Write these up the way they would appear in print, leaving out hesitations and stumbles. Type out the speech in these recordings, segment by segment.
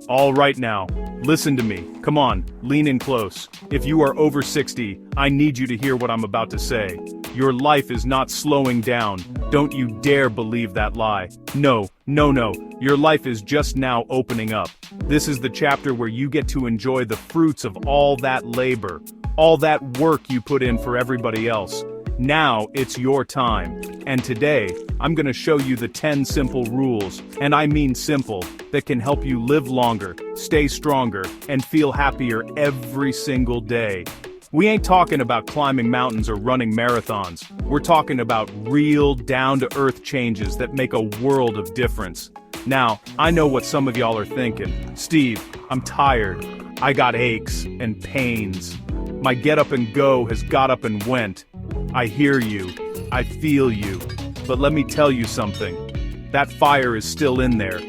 All right now, listen to me. Come on, lean in close. If you are over 60, I need you to hear what I'm about to say. Your life is not slowing down. Don't you dare believe that lie. No. Your life is just now opening up. This is the chapter where you get to enjoy the fruits of all that labor, all that work you put in for everybody else. Now it's your time. And today, I'm gonna show you the 10 simple rules, and I mean simple, that can help you live longer, stay stronger, and feel happier every single day. We ain't talking about climbing mountains or running marathons. We're talking about real, down-to-earth changes that make a world of difference. Now, I know what some of y'all are thinking. Steve, I'm tired. I got aches and pains. My get up and go has got up and went. I hear you. I feel you. But let me tell you something. That fire is still in there.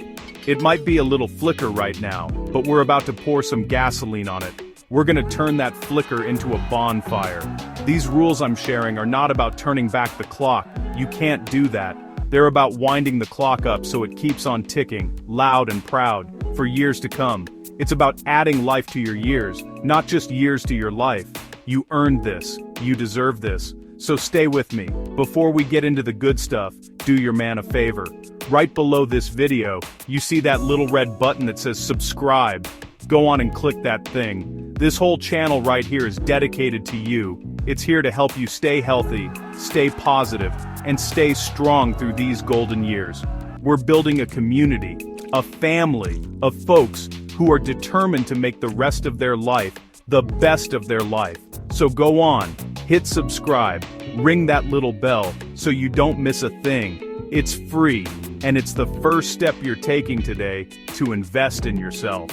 It might be a little flicker right now, but we're about to pour some gasoline on it. We're gonna turn that flicker into a bonfire. These rules I'm sharing are not about turning back the clock. You can't do that. They're about winding the clock up so it keeps on ticking, loud and proud, for years to come. It's about adding life to your years, not just years to your life. You earned this. You deserve this. So stay with me. Before we get into the good stuff, do your man a favor. Right below this video, you see that little red button that says subscribe. Go on and click that thing. This whole channel right here is dedicated to you. It's here to help you stay healthy, stay positive, and stay strong through these golden years. We're building a community, a family of folks who are determined to make the rest of their life the best of their life. So go on, hit subscribe, ring that little bell so you don't miss a thing. It's free, and it's the first step you're taking today to invest in yourself.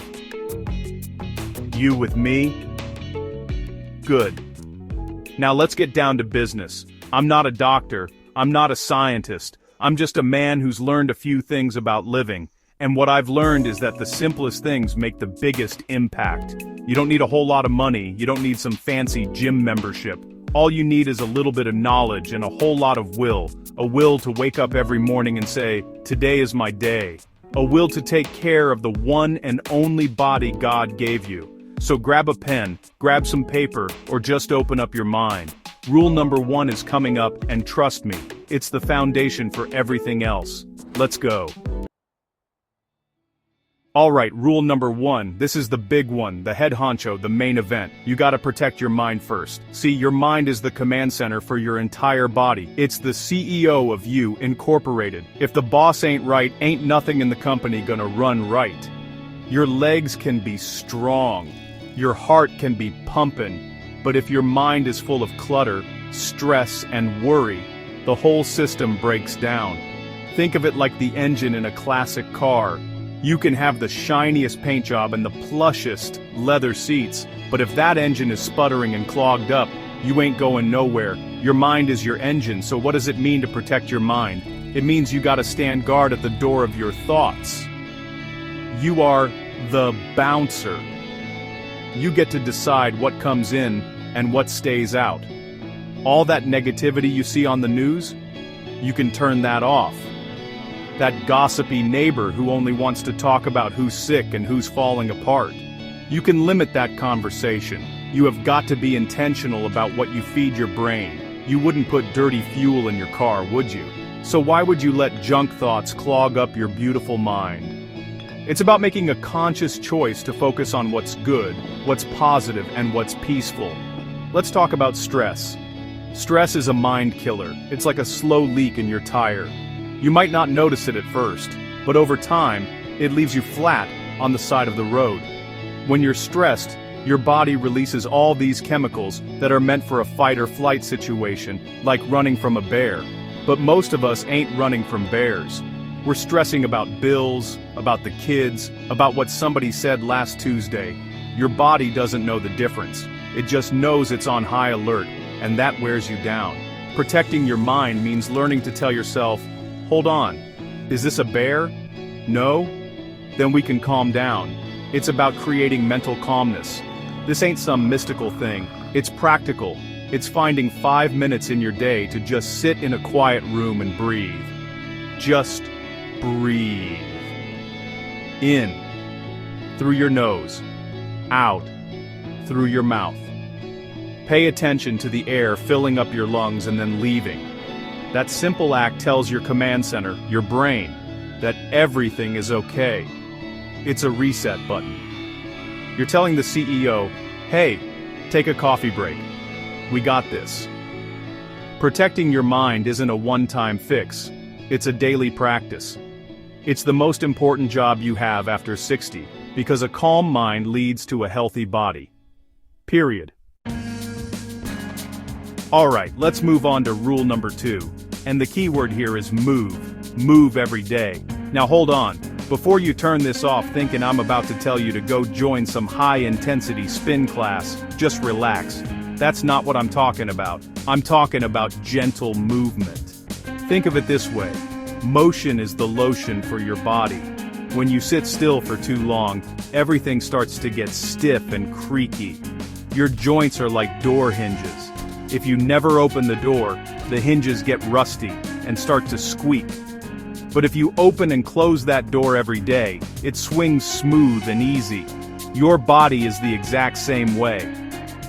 You with me? Good. Now let's get down to business. I'm not a doctor, I'm not a scientist, I'm just a man who's learned a few things about living. And what I've learned is that the simplest things make the biggest impact. You don't need a whole lot of money, you don't need some fancy gym membership. All you need is a little bit of knowledge and a whole lot of will. A will to wake up every morning and say, today is my day. A will to take care of the one and only body God gave you. So grab a pen, grab some paper, or just open up your mind. Rule number 1 is coming up, and trust me, it's the foundation for everything else. Let's go. Alright, rule number 1, this is the big one, the head honcho, the main event. You gotta protect your mind first. See, your mind is the command center for your entire body. It's the CEO of you, Incorporated. If the boss ain't right, ain't nothing in the company gonna run right. Your legs can be strong. Your heart can be pumping. But if your mind is full of clutter, stress, and worry, the whole system breaks down. Think of it like the engine in a classic car. You can have the shiniest paint job and the plushest leather seats, but if that engine is sputtering and clogged up, you ain't going nowhere. Your mind is your engine, so what does it mean to protect your mind? It means you gotta stand guard at the door of your thoughts. You are the bouncer. You get to decide what comes in and what stays out. All that negativity you see on the news, you can turn that off. That gossipy neighbor who only wants to talk about who's sick and who's falling apart. You can limit that conversation. You have got to be intentional about what you feed your brain. You wouldn't put dirty fuel in your car, would you? So why would you let junk thoughts clog up your beautiful mind? It's about making a conscious choice to focus on what's good, what's positive, and what's peaceful. Let's talk about stress. Stress is a mind killer. It's like a slow leak in your tire. You might not notice it at first, but over time, it leaves you flat on the side of the road. When you're stressed, your body releases all these chemicals that are meant for a fight or flight situation, like running from a bear. But most of us ain't running from bears. We're stressing about bills, about the kids, about what somebody said last Tuesday. Your body doesn't know the difference. It just knows it's on high alert, and that wears you down. Protecting your mind means learning to tell yourself, hold on, is this a bear? No? Then we can calm down. It's about creating mental calmness. This ain't some mystical thing. It's practical. It's finding 5 minutes in your day to just sit in a quiet room and breathe. Just breathe. In through your nose, out, through your mouth. Pay attention to the air filling up your lungs and then leaving. That simple act tells your command center, your brain, that everything is okay. It's a reset button. You're telling the CEO, hey, take a coffee break. We got this. Protecting your mind isn't a one-time fix. It's a daily practice. It's the most important job you have after 60, because a calm mind leads to a healthy body. Period. Alright, let's move on to rule number 2. And the key word here is move. Move every day. Now hold on. Before you turn this off thinking I'm about to tell you to go join some high-intensity spin class, just relax. That's not what I'm talking about. I'm talking about gentle movement. Think of it this way. Motion is the lotion for your body. When you sit still for too long, everything starts to get stiff and creaky. Your joints are like door hinges. If you never open the door, the hinges get rusty and start to squeak. But if you open and close that door every day, it swings smooth and easy. Your body is the exact same way.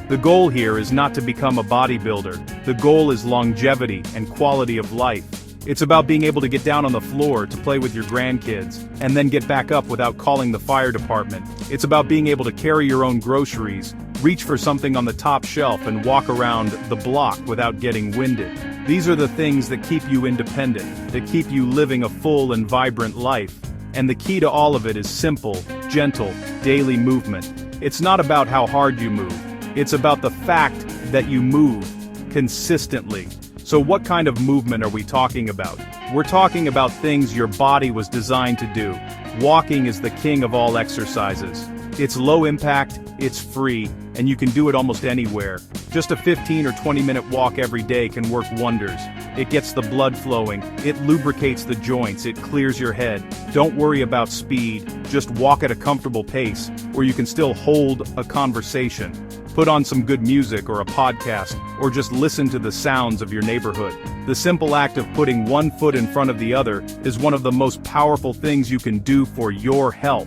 The goal here is not to become a bodybuilder. The goal is longevity and quality of life. It's about being able to get down on the floor to play with your grandkids, and then get back up without calling the fire department. It's about being able to carry your own groceries, reach for something on the top shelf and walk around the block without getting winded. These are the things that keep you independent, that keep you living a full and vibrant life. And the key to all of it is simple, gentle, daily movement. It's not about how hard you move. It's about the fact that you move consistently. So what kind of movement are we talking about? We're talking about things your body was designed to do. Walking is the king of all exercises. It's low impact, it's free, and you can do it almost anywhere. Just a 15 or 20-minute walk every day can work wonders. It gets the blood flowing, it lubricates the joints, it clears your head. Don't worry about speed, just walk at a comfortable pace, where you can still hold a conversation. Put on some good music or a podcast, or just listen to the sounds of your neighborhood. The simple act of putting one foot in front of the other is one of the most powerful things you can do for your health.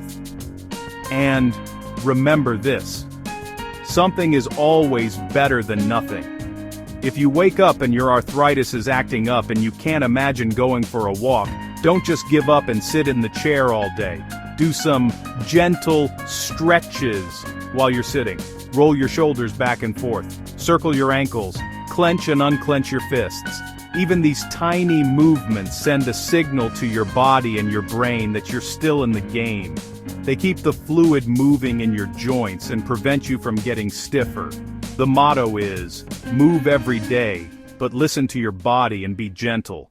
And remember this: something is always better than nothing. If you wake up and your arthritis is acting up and you can't imagine going for a walk, don't just give up and sit in the chair all day. Do some gentle stretches while you're sitting. Roll your shoulders back and forth. Circle your ankles. Clench and unclench your fists. Even these tiny movements send a signal to your body and your brain that you're still in the game. They keep the fluid moving in your joints and prevent you from getting stiffer. The motto is, move every day, but listen to your body and be gentle.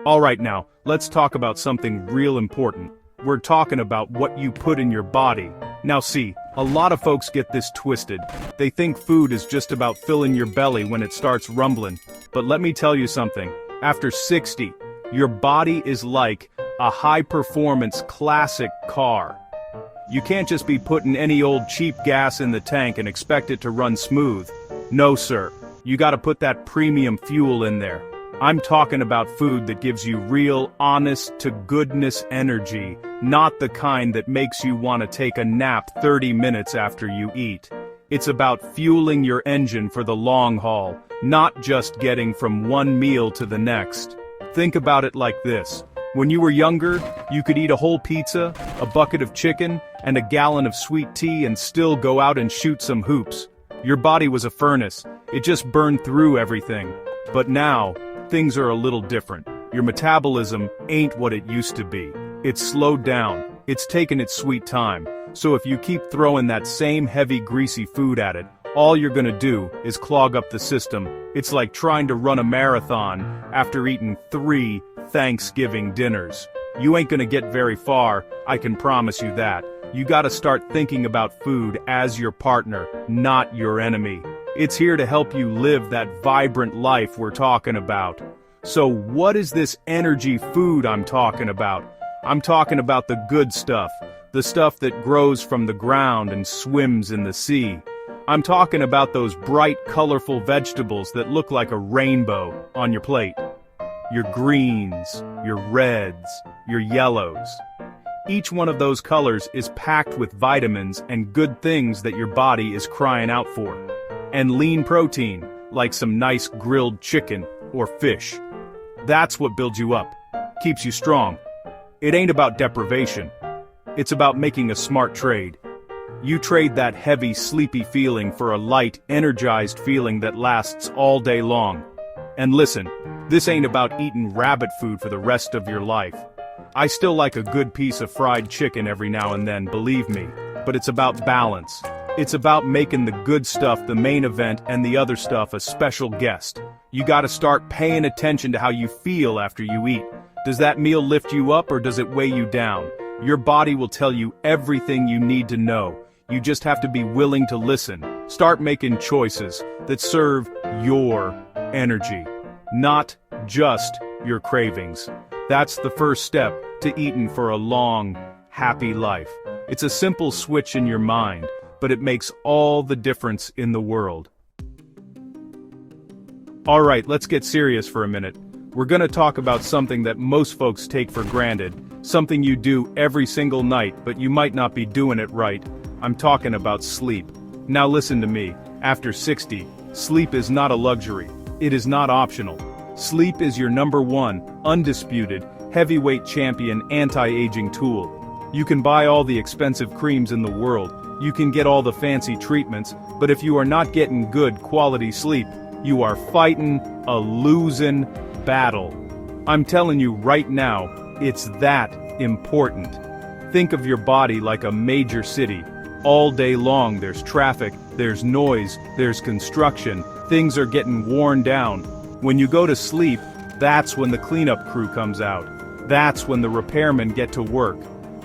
Alright now, let's talk about something real important. We're talking about what you put in your body. Now see, a lot of folks get this twisted. They think food is just about filling your belly when it starts rumbling. But let me tell you something. After 60, your body is like a high-performance classic car. You can't just be putting any old cheap gas in the tank and expect it to run smooth. No sir, you gotta put that premium fuel in there. I'm talking about food that gives you real, honest-to-goodness energy, not the kind that makes you want to take a nap 30 minutes after you eat. It's about fueling your engine for the long haul, not just getting from one meal to the next. Think about it like this. When you were younger, you could eat a whole pizza, a bucket of chicken, and a gallon of sweet tea and still go out and shoot some hoops. Your body was a furnace. It just burned through everything. But now, things are a little different. Your metabolism ain't what it used to be. It's slowed down. It's taken its sweet time. So if you keep throwing that same heavy, greasy food at it, all you're gonna do is clog up the system. It's like trying to run a marathon after eating 3 Thanksgiving dinners. You ain't gonna get very far, I can promise you that. You gotta start thinking about food as your partner, not your enemy. It's here to help you live that vibrant life we're talking about. So what is this energy food I'm talking about? I'm talking about the good stuff, the stuff that grows from the ground and swims in the sea. I'm talking about those bright, colorful vegetables that look like a rainbow on your plate. Your greens, your reds, your yellows. Each one of those colors is packed with vitamins and good things that your body is crying out for. And lean protein, like some nice grilled chicken or fish. That's what builds you up, keeps you strong. It ain't about deprivation. It's about making a smart trade. You trade that heavy, sleepy feeling for a light, energized feeling that lasts all day long. And listen, this ain't about eating rabbit food for the rest of your life. I still like a good piece of fried chicken every now and then, believe me, but it's about balance. It's about making the good stuff the main event and the other stuff a special guest. You gotta start paying attention to how you feel after you eat. Does that meal lift you up or does it weigh you down? Your body will tell you everything you need to know. You just have to be willing to listen. Start making choices that serve your energy, not just your cravings. That's the first step to eating for a long, happy life. It's a simple switch in your mind, but it makes all the difference in the world. Alright, let's get serious for a minute. We're gonna talk about something that most folks take for granted, something you do every single night, but you might not be doing it right. I'm talking about sleep. Now listen to me, after 60, sleep is not a luxury. It is not optional. Sleep is your number one, undisputed, heavyweight champion anti-aging tool. You can buy all the expensive creams in the world, you can get all the fancy treatments, but if you are not getting good quality sleep, you are fighting a losing battle. I'm telling you right now, it's that important. Think of your body like a major city. All day long there's traffic, there's noise, there's construction, things are getting worn down. When you go to sleep, that's when the cleanup crew comes out. That's when the repairmen get to work.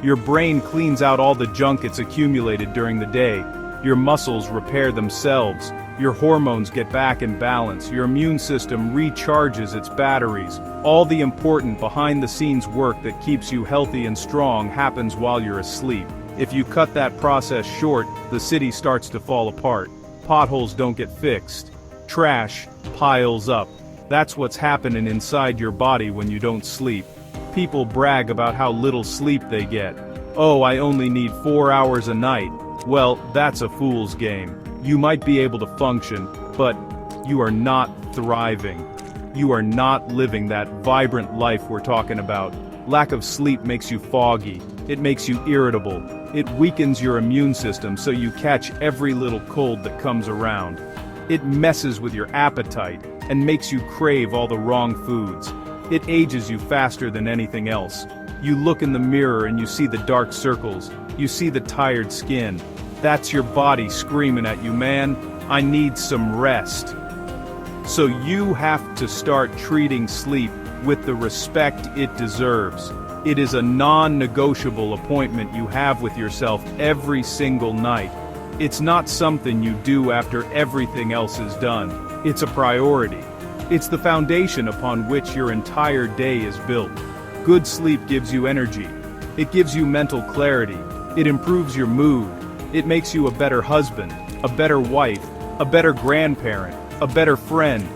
Your brain cleans out all the junk it's accumulated during the day. Your muscles repair themselves. Your hormones get back in balance. Your immune system recharges its batteries. All the important behind-the-scenes work that keeps you healthy and strong happens while you're asleep. If you cut that process short, the city starts to fall apart. Potholes don't get fixed. Trash piles up. That's what's happening inside your body when you don't sleep. People brag about how little sleep they get. Oh, I only need 4 hours a night. Well, that's a fool's game. You might be able to function, but you are not thriving. You are not living that vibrant life we're talking about. Lack of sleep makes you foggy. It makes you irritable. It weakens your immune system so you catch every little cold that comes around. It messes with your appetite and makes you crave all the wrong foods. It ages you faster than anything else. You look in the mirror and you see the dark circles. You see the tired skin. That's your body screaming at you, man, I need some rest. So you have to start treating sleep with the respect it deserves. It is a non-negotiable appointment you have with yourself every single night. It's not something you do after everything else is done. It's a priority. It's the foundation upon which your entire day is built. Good sleep gives you energy. It gives you mental clarity. It improves your mood. It makes you a better husband, a better wife, a better grandparent, a better friend.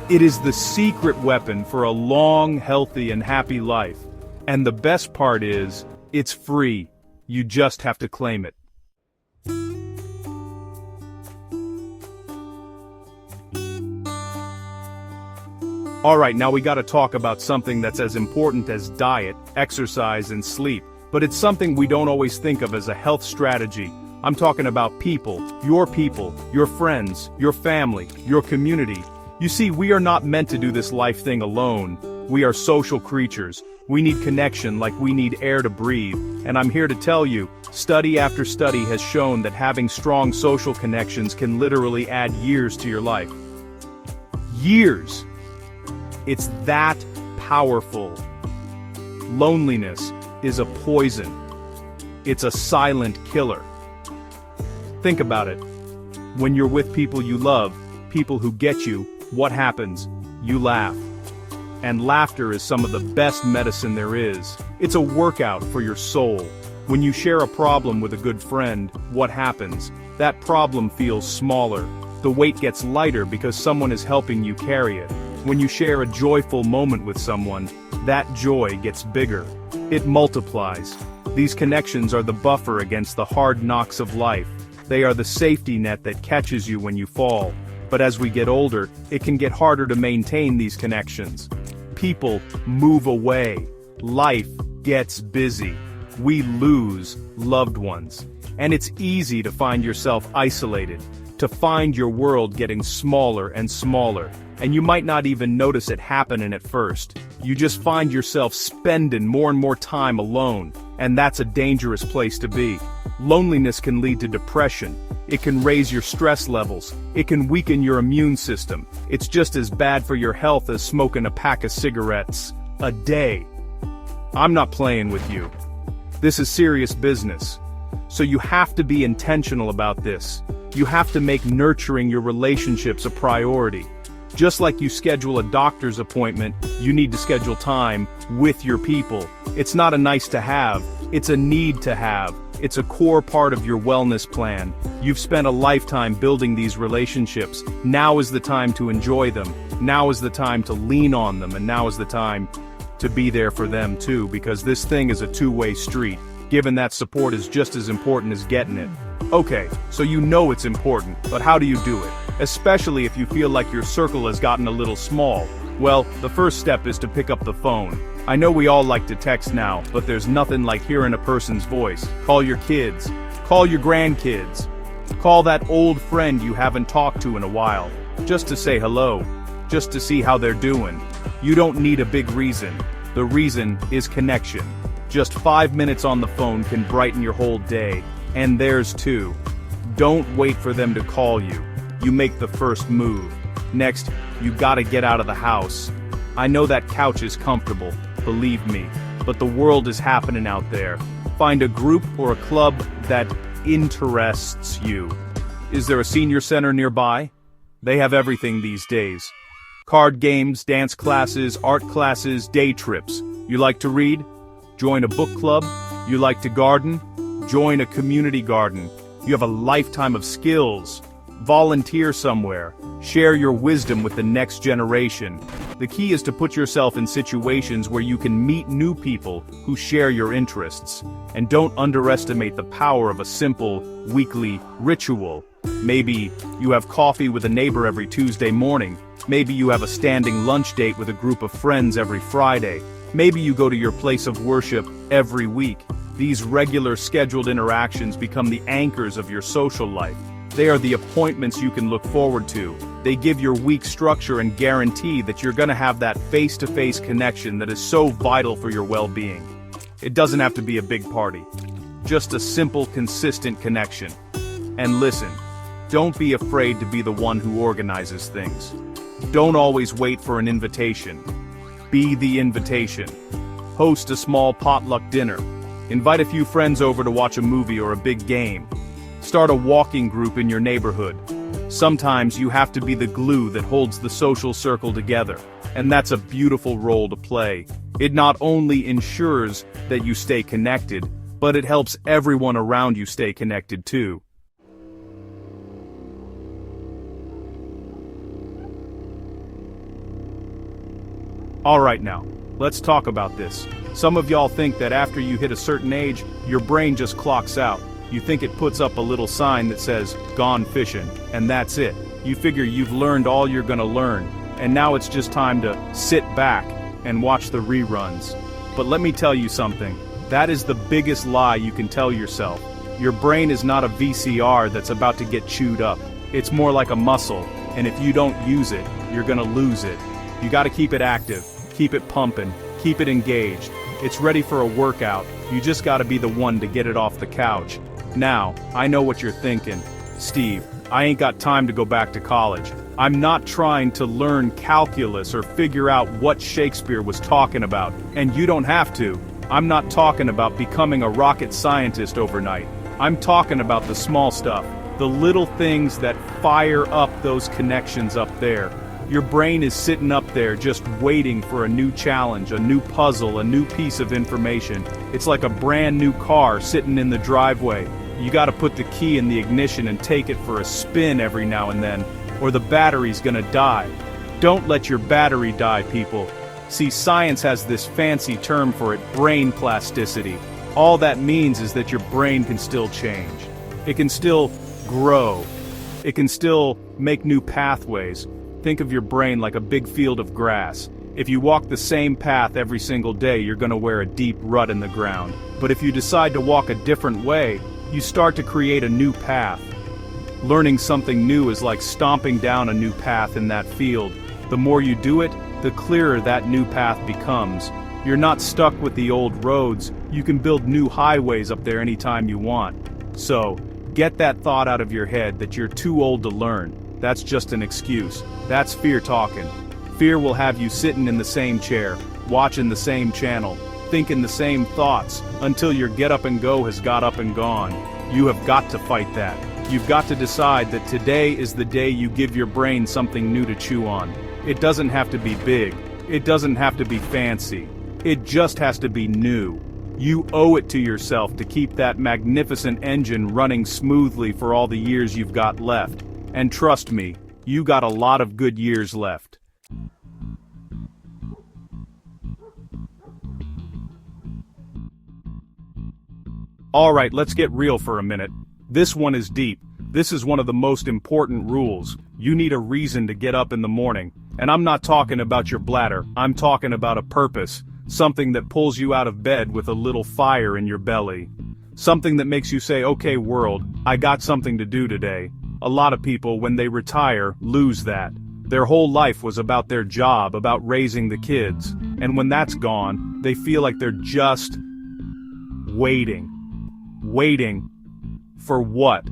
It is the secret weapon for a long, healthy, and happy life. And the best part is, it's free. You just have to claim it. Alright, now we gotta talk about something that's as important as diet, exercise, and sleep. But it's something we don't always think of as a health strategy. I'm talking about people, your friends, your family, your community. You see, we are not meant to do this life thing alone. We are social creatures. We need connection like we need air to breathe. And I'm here to tell you, study after study has shown that having strong social connections can literally add years to your life. Years! It's that powerful. Loneliness is a poison. It's a silent killer. Think about it. When you're with people you love, people who get you, what happens? You laugh. And laughter is some of the best medicine there is. It's a workout for your soul. When you share a problem with a good friend, what happens? That problem feels smaller. The weight gets lighter because someone is helping you carry it. When you share a joyful moment with someone, that joy gets bigger. It multiplies. These connections are the buffer against the hard knocks of life. They are the safety net that catches you when you fall. But as we get older, it can get harder to maintain these connections. People move away. Life gets busy. We lose loved ones. And it's easy to find yourself isolated, to find your world getting smaller and smaller. And you might not even notice it happening at first. You just find yourself spending more and more time alone, and that's a dangerous place to be. Loneliness can lead to depression. It can raise your stress levels. It can weaken your immune system. It's just as bad for your health as smoking a pack of cigarettes a day. I'm not playing with you. This is serious business. So you have to be intentional about this. You have to make nurturing your relationships a priority. Just like you schedule a doctor's appointment, you need to schedule time with your people. It's not a nice to have, it's a need to have. It's a core part of your wellness plan. You've spent a lifetime building these relationships. Now is the time to enjoy them. Now is the time to lean on them, and now is the time to be there for them too, because this thing is a two-way street. Given that support is just as important as getting it. Okay, so you know it's important, but how do you do it? Especially if you feel like your circle has gotten a little small. Well, the first step is to pick up the phone. I know we all like to text now, but there's nothing like hearing a person's voice. Call your kids. Call your grandkids. Call that old friend you haven't talked to in a while. Just to say hello. Just to see how they're doing. You don't need a big reason. The reason is connection. Just 5 minutes on the phone can brighten your whole day, and theirs too. Don't wait for them to call you. You make the first move. Next, you gotta get out of the house. I know that couch is comfortable, believe me, but the world is happening out there. Find a group or a club that interests you. Is there a senior center nearby? They have everything these days. Card games, dance classes, art classes, day trips. You like to read? Join a book club? You like to garden? Join a community garden. You have a lifetime of skills. Volunteer somewhere. Share your wisdom with the next generation. The key is to put yourself in situations where you can meet new people who share your interests. And don't underestimate the power of a simple, weekly ritual. Maybe you have coffee with a neighbor every Tuesday morning. Maybe you have a standing lunch date with a group of friends every Friday. Maybe you go to your place of worship every week. These regular scheduled interactions become the anchors of your social life. They are the appointments you can look forward to. They give your week structure and guarantee that you're gonna have that face-to-face connection that is so vital for your well-being. It doesn't have to be a big party. Just a simple, consistent connection. And listen, don't be afraid to be the one who organizes things. Don't always wait for an invitation. Be the invitation. Host a small potluck dinner. Invite a few friends over to watch a movie or a big game. Start a walking group in your neighborhood. Sometimes you have to be the glue that holds the social circle together, and that's a beautiful role to play. It not only ensures that you stay connected, but it helps everyone around you stay connected too. Alright now, let's talk about this. Some of y'all think that after you hit a certain age, your brain just clocks out. You think it puts up a little sign that says, "Gone fishing," and that's it. You figure you've learned all you're gonna learn, and now it's just time to sit back and watch the reruns. But let me tell you something. That is the biggest lie you can tell yourself. Your brain is not a VCR that's about to get chewed up. It's more like a muscle, and if you don't use it, you're gonna lose it. You gotta keep it active. Keep it pumping, keep it engaged. It's ready for a workout. You just gotta be the one to get it off the couch. Now, I know what you're thinking. Steve, I ain't got time to go back to college. I'm not trying to learn calculus or figure out what Shakespeare was talking about, and you don't have to. I'm not talking about becoming a rocket scientist overnight. I'm talking about the small stuff, the little things that fire up those connections up there. Your brain is sitting up there just waiting for a new challenge, a new puzzle, a new piece of information. It's like a brand new car sitting in the driveway. You gotta put the key in the ignition and take it for a spin every now and then, or the battery's gonna die. Don't let your battery die, people. See, science has this fancy term for it, brain plasticity. All that means is that your brain can still change. It can still grow. It can still make new pathways. Think of your brain like a big field of grass. If you walk the same path every single day, you're gonna wear a deep rut in the ground. But if you decide to walk a different way, you start to create a new path. Learning something new is like stomping down a new path in that field. The more you do it, the clearer that new path becomes. You're not stuck with the old roads, you can build new highways up there anytime you want. So, get that thought out of your head that you're too old to learn. That's just an excuse. That's fear talking. Fear will have you sitting in the same chair, watching the same channel, thinking the same thoughts, until your get up and go has got up and gone. You have got to fight that. You've got to decide that today is the day you give your brain something new to chew on. It doesn't have to be big. It doesn't have to be fancy. It just has to be new. You owe it to yourself to keep that magnificent engine running smoothly for all the years you've got left. And trust me, you got a lot of good years left. Alright, let's get real for a minute. This one is deep. This is one of the most important rules. You need a reason to get up in the morning. And I'm not talking about your bladder, I'm talking about a purpose. Something that pulls you out of bed with a little fire in your belly. Something that makes you say, okay world, I got something to do today. A lot of people, when they retire, lose that. Their whole life was about their job, about raising the kids. And when that's gone, they feel like they're just waiting. Waiting for what?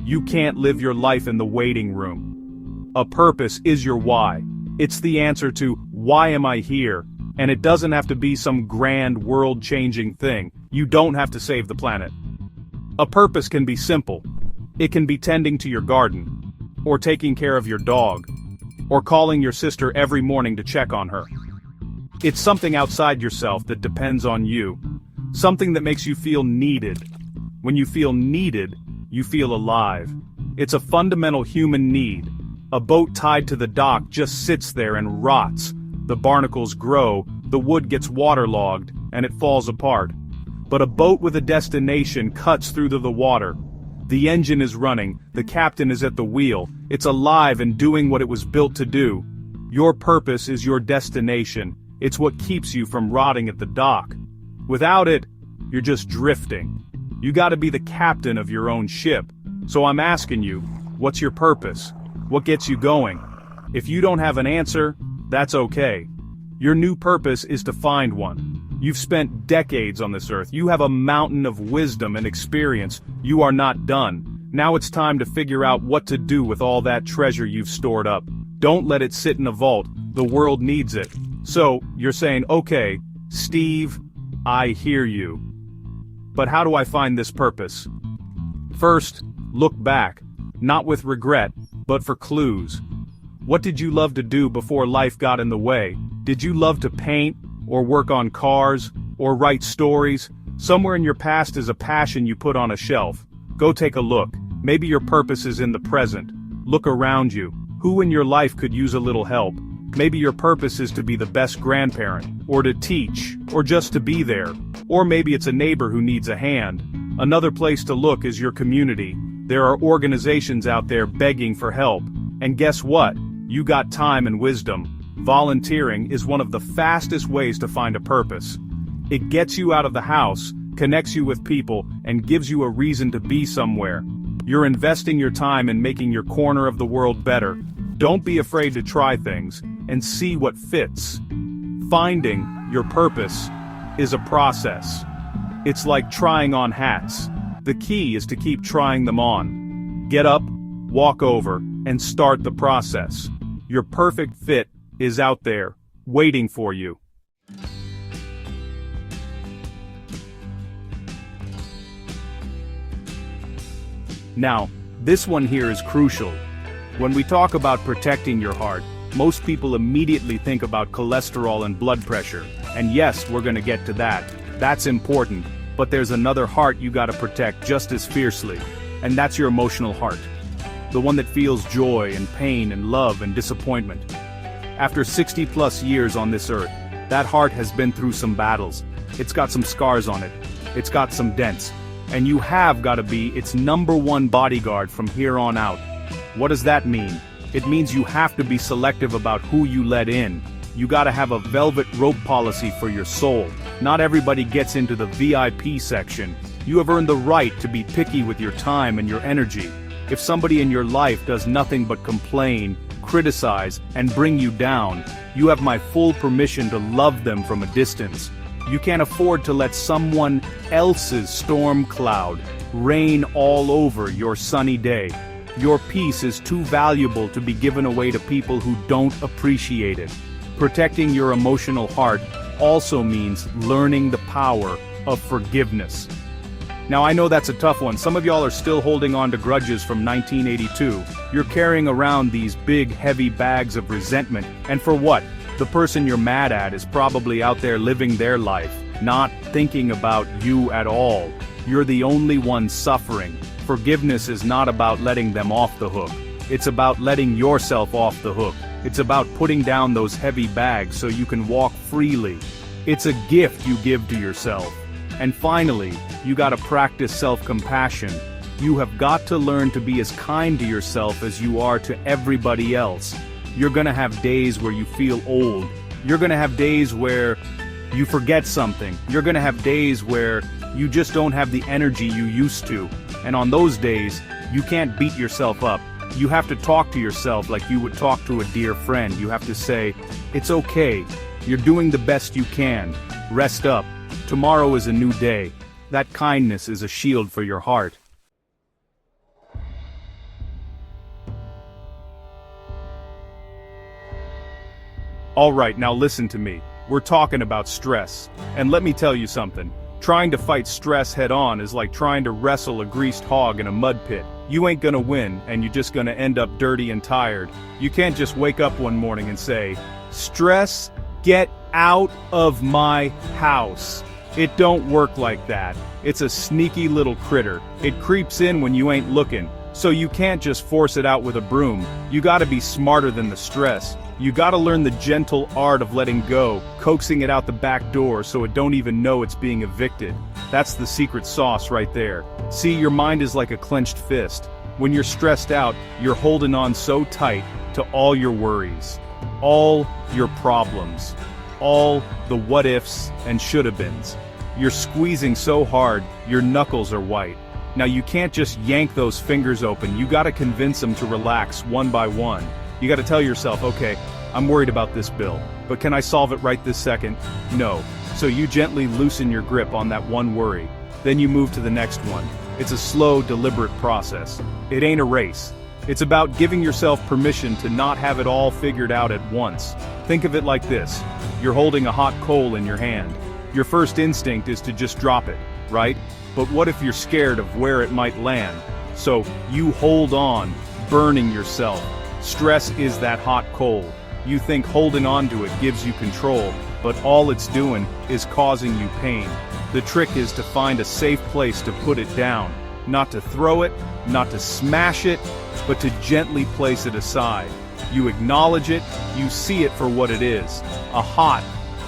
You can't live your life in the waiting room. A purpose is your why. It's the answer to, why am I here? And it doesn't have to be some grand world-changing thing. You don't have to save the planet. A purpose can be simple. It can be tending to your garden, or taking care of your dog, or calling your sister every morning to check on her. It's something outside yourself that depends on you. Something that makes you feel needed. When you feel needed, you feel alive. It's a fundamental human need. A boat tied to the dock just sits there and rots. The barnacles grow, the wood gets waterlogged, and it falls apart. But a boat with a destination cuts through the water. The engine is running, the captain is at the wheel, it's alive and doing what it was built to do. Your purpose is your destination. It's what keeps you from rotting at the dock. Without it, you're just drifting. You gotta be the captain of your own ship. So I'm asking you, what's your purpose? What gets you going? If you don't have an answer, that's okay. Your new purpose is to find one. You've spent decades on this earth. You have a mountain of wisdom and experience. You are not done. Now it's time to figure out what to do with all that treasure you've stored up. Don't let it sit in a vault. The world needs it. So, you're saying, okay, Steve, I hear you. But how do I find this purpose? First, look back. Not with regret, but for clues. What did you love to do before life got in the way? Did you love to paint, or work on cars, or write stories? Somewhere in your past is a passion you put on a shelf. Go take a look. Maybe your purpose is in the present. Look around you. Who in your life could use a little help? Maybe your purpose is to be the best grandparent, or to teach, or just to be there. Or maybe it's a neighbor who needs a hand. Another place to look is your community. There are organizations out there begging for help. And guess what? You got time and wisdom. Volunteering is one of the fastest ways to find a purpose. It gets you out of the house, connects you with people, and gives you a reason to be somewhere. You're investing your time in making your corner of the world better. Don't be afraid to try things, and see what fits. Finding your purpose is a process. It's like trying on hats. The key is to keep trying them on. Get up, walk over, and start the process. Your perfect fit is out there, waiting for you. Now, this one here is crucial. When we talk about protecting your heart, most people immediately think about cholesterol and blood pressure. And yes, we're gonna get to that. That's important. But there's another heart you gotta protect just as fiercely. And that's your emotional heart. The one that feels joy and pain and love and disappointment. After 60+ years on this earth, that heart has been through some battles. It's got some scars on it. it's got some dents. And you have got to be its #1 bodyguard from here on out. What does that mean? It means you have to be selective about who you let in. You gotta have a velvet rope policy for your soul. Not everybody gets into the VIP section. You have earned the right to be picky with your time and your energy. If somebody in your life does nothing but complain, criticize, and bring you down, you have my full permission to love them from a distance. You can't afford to let someone else's storm cloud rain all over your sunny day. Your peace is too valuable to be given away to people who don't appreciate it. Protecting your emotional heart also means learning the power of forgiveness. Now I know that's a tough one. Some of y'all are still holding on to grudges from 1982. You're carrying around these big, heavy bags of resentment. And for what? The person you're mad at is probably out there living their life, not thinking about you at all. You're the only one suffering. Forgiveness is not about letting them off the hook. It's about letting yourself off the hook. It's about putting down those heavy bags so you can walk freely. It's a gift you give to yourself. And finally, you gotta practice self-compassion. You have got to learn to be as kind to yourself as you are to everybody else. You're gonna have days where you feel old. You're gonna have days where you forget something. You're gonna have days where you just don't have the energy you used to. And on those days, you can't beat yourself up. You have to talk to yourself like you would talk to a dear friend. You have to say, it's okay. You're doing the best you can. Rest up. Tomorrow is a new day. That kindness is a shield for your heart. Alright, now listen to me. We're talking about stress. And let me tell you something. Trying to fight stress head-on is like trying to wrestle a greased hog in a mud pit. You ain't gonna win, and you're just gonna end up dirty and tired. You can't just wake up one morning and say, "Stress, get out of my house." It don't work like that. It's a sneaky little critter. It creeps in when you ain't looking. So you can't just force it out with a broom. You gotta be smarter than the stress. You gotta learn the gentle art of letting go, coaxing it out the back door so it don't even know it's being evicted. That's the secret sauce right there. See, your mind is like a clenched fist. When you're stressed out, you're holding on so tight to all your worries, all your problems, all the what-ifs and should-have-beens. You're squeezing so hard, your knuckles are white. Now you can't just yank those fingers open. You gotta convince them to relax one by one. You gotta tell yourself, okay, I'm worried about this bill, but can I solve it right this second? No. So you gently loosen your grip on that one worry. Then you move to the next one. It's a slow, deliberate process. It ain't a race. It's about giving yourself permission to not have it all figured out at once. Think of it like this. You're holding a hot coal in your hand. Your first instinct is to just drop it, right? But what if you're scared of where it might land? So you hold on, burning yourself. Stress is that hot coal. You think holding on to it gives you control, but all it's doing is causing you pain. The trick is to find a safe place to put it down. Not to throw it, not to smash it, but to gently place it aside. You acknowledge it, you see it for what it is, a hot,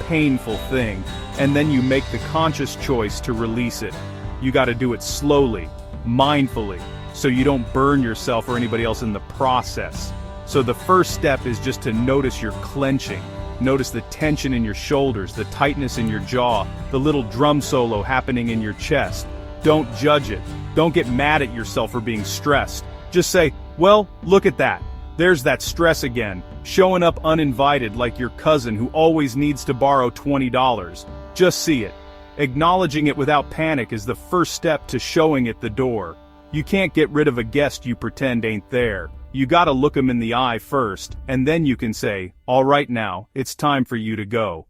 painful thing, and then you make the conscious choice to release it. You gotta do it slowly, mindfully, so you don't burn yourself or anybody else in the process. So the first step is just to notice your clenching. Notice the tension in your shoulders, the tightness in your jaw, the little drum solo happening in your chest. Don't judge it. Don't get mad at yourself for being stressed. Just say, well, look at that. There's that stress again, showing up uninvited like your cousin who always needs to borrow $20. Just see it. Acknowledging it without panic is the first step to showing it the door. You can't get rid of a guest you pretend ain't there. You gotta look him in the eye first, and then you can say, all right now, it's time for you to go.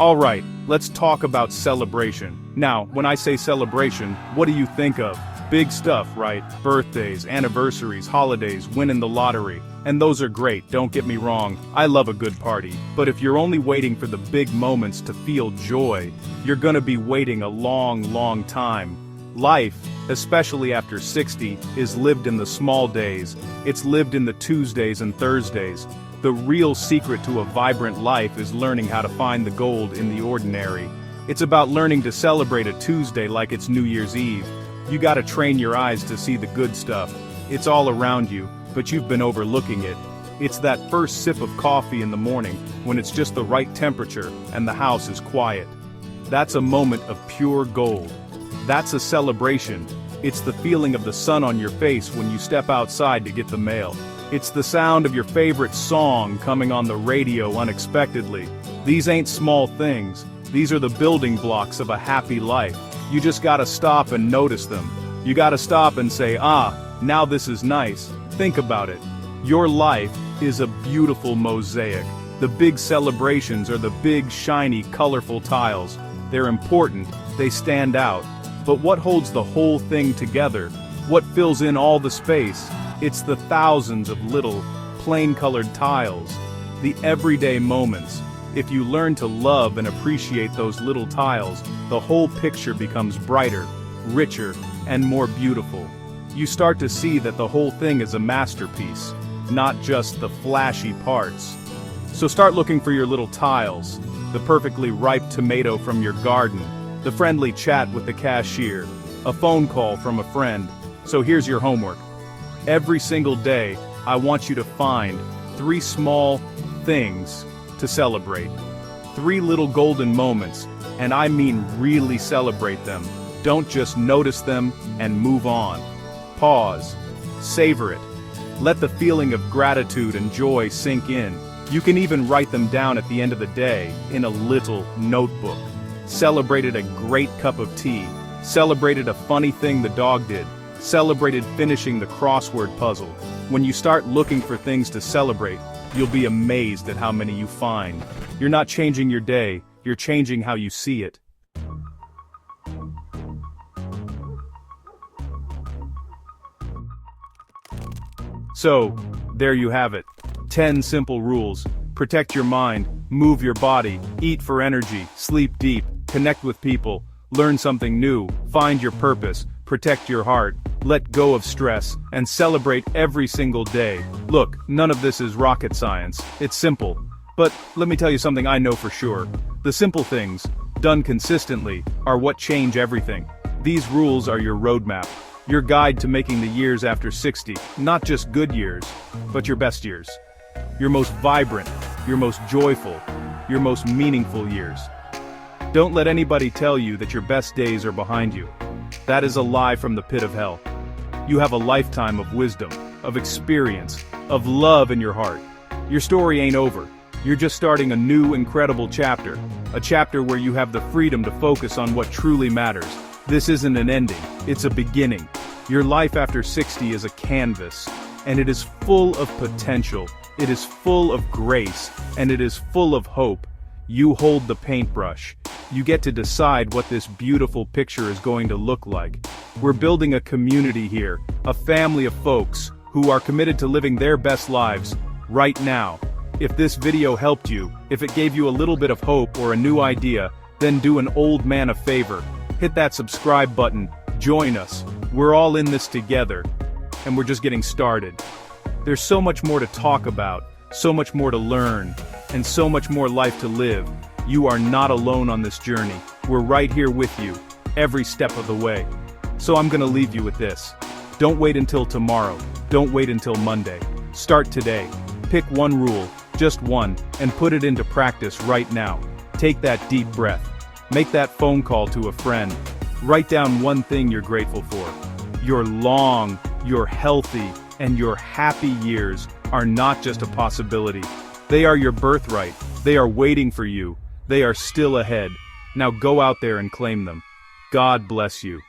Alright, let's talk about celebration. Now, when I say celebration, what do you think of? Big stuff, right? Birthdays, anniversaries, holidays, winning the lottery. And those are great, don't get me wrong, I love a good party. But if you're only waiting for the big moments to feel joy, you're gonna be waiting a long, long time. Life, especially after 60, is lived in the small days. It's lived in the Tuesdays and Thursdays. The real secret to a vibrant life is learning how to find the gold in the ordinary. It's about learning to celebrate a Tuesday like it's New Year's Eve. You gotta train your eyes to see the good stuff. It's all around you, but you've been overlooking it. It's that first sip of coffee in the morning, when it's just the right temperature and the house is quiet. That's a moment of pure gold. That's a celebration. It's the feeling of the sun on your face when you step outside to get the mail. It's the sound of your favorite song coming on the radio unexpectedly. These ain't small things. These are the building blocks of a happy life. You just gotta stop and notice them. You gotta stop and say, now this is nice. Think about it. Your life is a beautiful mosaic. The big celebrations are the big, shiny, colorful tiles. They're important, they stand out. But what holds the whole thing together? What fills in all the space? It's the thousands of little, plain-colored tiles. The everyday moments. If you learn to love and appreciate those little tiles, the whole picture becomes brighter, richer, and more beautiful. You start to see that the whole thing is a masterpiece, not just the flashy parts. So start looking for your little tiles, the perfectly ripe tomato from your garden, the friendly chat with the cashier, a phone call from a friend. So here's your homework. Every single day, I want you to find 3 small things to celebrate. 3 little golden moments, and I mean really celebrate them. Don't just notice them and move on. Pause. Savor it. Let the feeling of gratitude and joy sink in. You can even write them down at the end of the day, in a little notebook. Celebrated a great cup of tea. Celebrated a funny thing the dog did. Celebrated finishing the crossword puzzle. When you start looking for things to celebrate, you'll be amazed at how many you find. You're not changing your day, you're changing how you see it. So, there you have it. 10 simple rules. Protect your mind, move your body, eat for energy, sleep deep, connect with people, learn something new, find your purpose, protect your heart, let go of stress, and celebrate every single day. Look, none of this is rocket science. It's simple. But let me tell you something I know for sure. The simple things, done consistently, are what change everything. These rules are your roadmap. Your guide to making the years after 60, not just good years, but your best years. Your most vibrant, your most joyful, your most meaningful years. Don't let anybody tell you that your best days are behind you. That is a lie from the pit of hell. You have a lifetime of wisdom, of experience, of love in your heart. Your story ain't over. You're just starting a new, incredible chapter. A chapter where you have the freedom to focus on what truly matters. This isn't an ending, it's a beginning. Your life after 60 is a canvas, and it is full of potential. It is full of grace, and it is full of hope. You hold the paintbrush. You get to decide what this beautiful picture is going to look like. We're building a community here, a family of folks who are committed to living their best lives right now. If this video helped you, if it gave you a little bit of hope or a new idea, then do an old man a favor. Hit that subscribe button, join us. We're all in this together, and we're just getting started. There's so much more to talk about, so much more to learn, and so much more life to live. You are not alone on this journey. We're right here with you, every step of the way. So I'm gonna leave you with this. Don't wait until tomorrow. Don't wait until Monday. Start today. Pick one rule, just one, and put it into practice right now. Take that deep breath. Make that phone call to a friend. Write down one thing you're grateful for. Your long, your healthy, and your happy years are not just a possibility. They are your birthright. They are waiting for you. They are still ahead. Now go out there and claim them. God bless you.